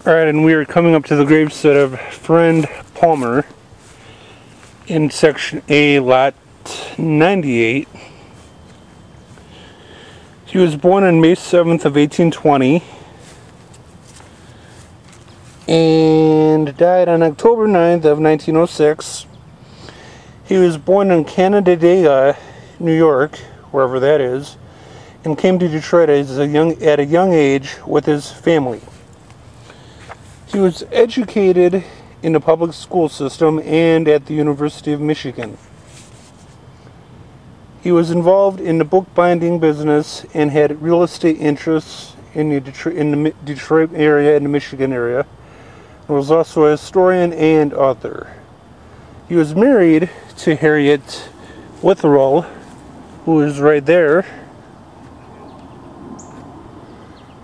Alright, and we are coming up to the gravesite of Friend Palmer in Section A, Lot 98. He was born on May 7th of 1820 and died on October 9th of 1906. He was born in Canandaigua, New York, wherever that is, and came to Detroit at a young age with his family. He was educated in the public school system and at the University of Michigan. He was involved in the bookbinding business and had real estate interests in the Detroit area and the Michigan area. He was also a historian and author. He was married to Harriet Witherell, who is right there.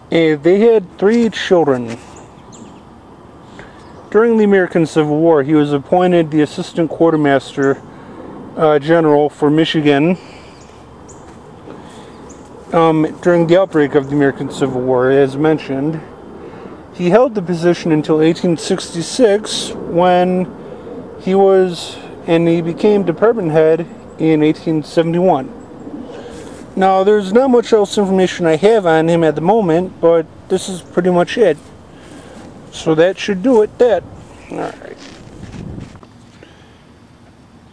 And they had 3 children. During the American Civil War, he was appointed the Assistant Quartermaster General for Michigan during the outbreak of the American Civil War, as mentioned. He held the position until 1866 when he became department head in 1871. Now, there's not much else information I have on him at the moment, but this is pretty much it. So that should do it,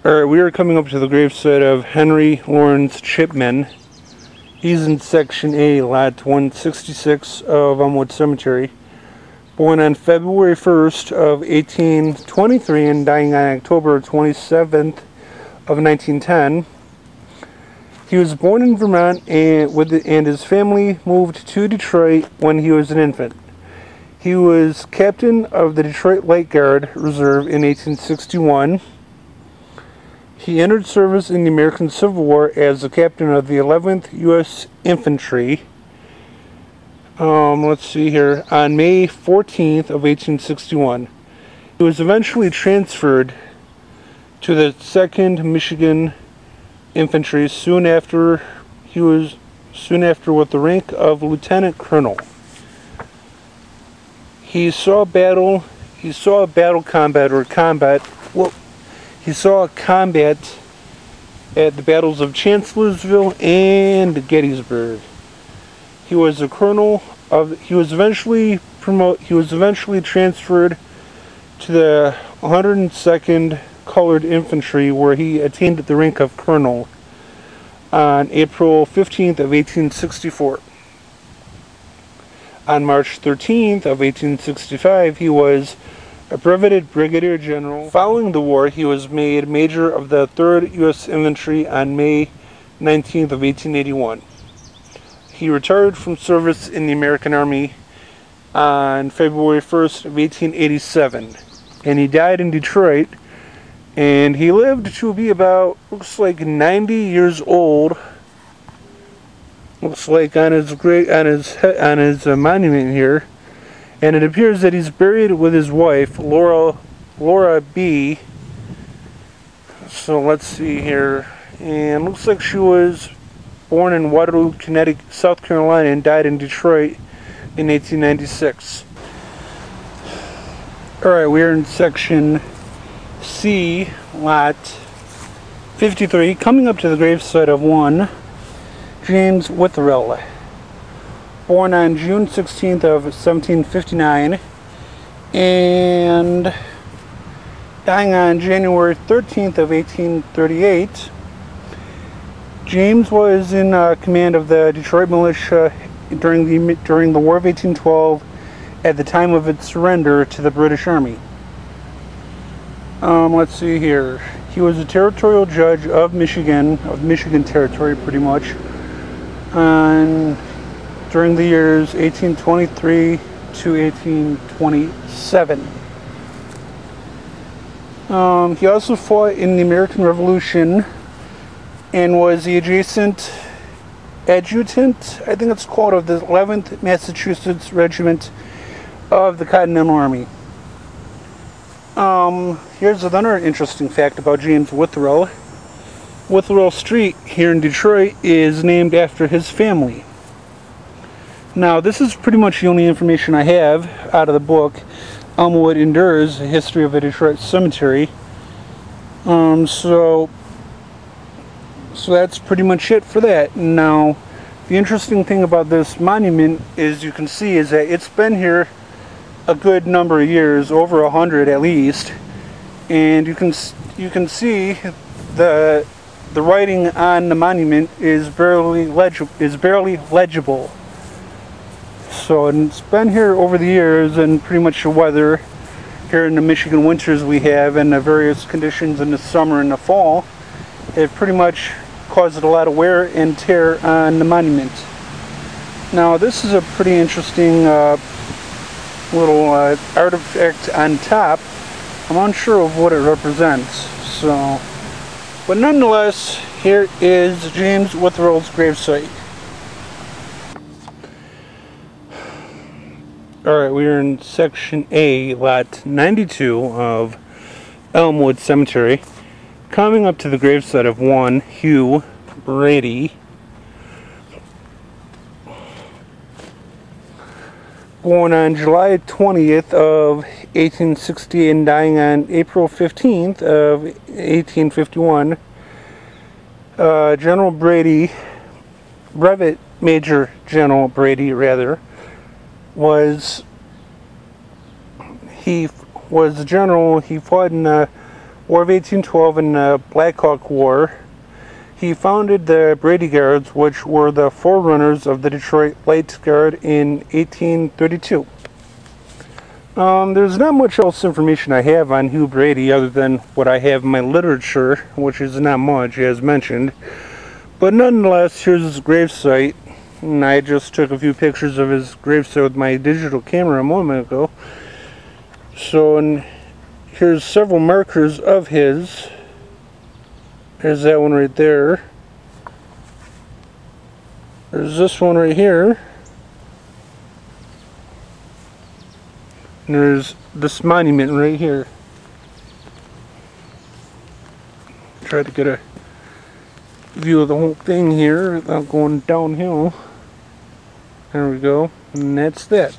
Alright, we are coming up to the gravesite of Henry Lawrence Chipman. He's in Section A, Lot 166 of Elmwood Cemetery. Born on February 1st of 1823 and dying on October 27th of 1910. He was born in Vermont and his family moved to Detroit when he was an infant. He was captain of the Detroit Light Guard Reserve in 1861. He entered service in the American Civil War as the captain of the 11th U.S. Infantry. Let's see here. On May 14th of 1861. He was eventually transferred to the 2nd Michigan Infantry soon after with the rank of lieutenant colonel. He saw combat at the battles of Chancellorsville and Gettysburg. He was eventually transferred to the 102nd Colored Infantry, where he attained the rank of colonel on April 15th of 1864. On March 13th of 1865, he was a brevetted brigadier general. Following the war, he was made major of the 3rd U.S. Infantry on May 19th of 1881. He retired from service in the American Army on February 1st of 1887, and he died in Detroit, and he lived to be about, looks like 90 years old. Looks like on his monument here, and it appears that he's buried with his wife, Laura B. So let's see here, and looks like she was born in Waterloo, Connecticut, South Carolina, and died in Detroit in 1896. Alright, we're in Section C, Lot 53, coming up to the gravesite of one James Witherell, born on June 16th of 1759 and dying on January 13th of 1838. James was in command of the Detroit militia during the War of 1812 at the time of its surrender to the British Army. Let's see here. He was a territorial judge of Michigan Territory, pretty much, during the years 1823 to 1827. He also fought in the American Revolution and was the adjutant, I think it's called, of the 11th Massachusetts Regiment of the Continental Army. Here's another interesting fact about James Witherell. Witherell Street here in Detroit is named after his family. Now, this is pretty much the only information I have out of the book, Elmwood Endures, A History of a Detroit Cemetery. So that's pretty much it for that. Now, the interesting thing about this monument is you can see is that it's been here a good number of years, over 100 at least, and you can see the writing on the monument is barely legible. So it's been here over the years, and pretty much the weather here in the Michigan winters we have, and the various conditions in the summer and the fall, it pretty much caused a lot of wear and tear on the monument. Now, this is a pretty interesting little artifact on top. I'm unsure of what it represents. So, but nonetheless, here is James Witherell's gravesite. Alright, we are in Section A, Lot 92 of Elmwood Cemetery. Coming up to the gravesite of one Hugh Brady. Born on July 20th of 1868 and dying on April 15th of 1851. General Brady, Brevet Major General Brady, rather, was a general. He fought in the War of 1812 and the Black Hawk War. He founded the Brady Guards, which were the forerunners of the Detroit Light Guard in 1832. There's not much else information I have on Hugh Brady other than what I have in my literature, which is not much, as mentioned. But nonetheless, here's his gravesite. And I just took a few pictures of his gravesite with my digital camera a moment ago. So, and here's several markers of his. There's that one right there. There's this one right here. And there's this monument right here. Try to get a view of the whole thing here without going downhill. There we go. And that's that.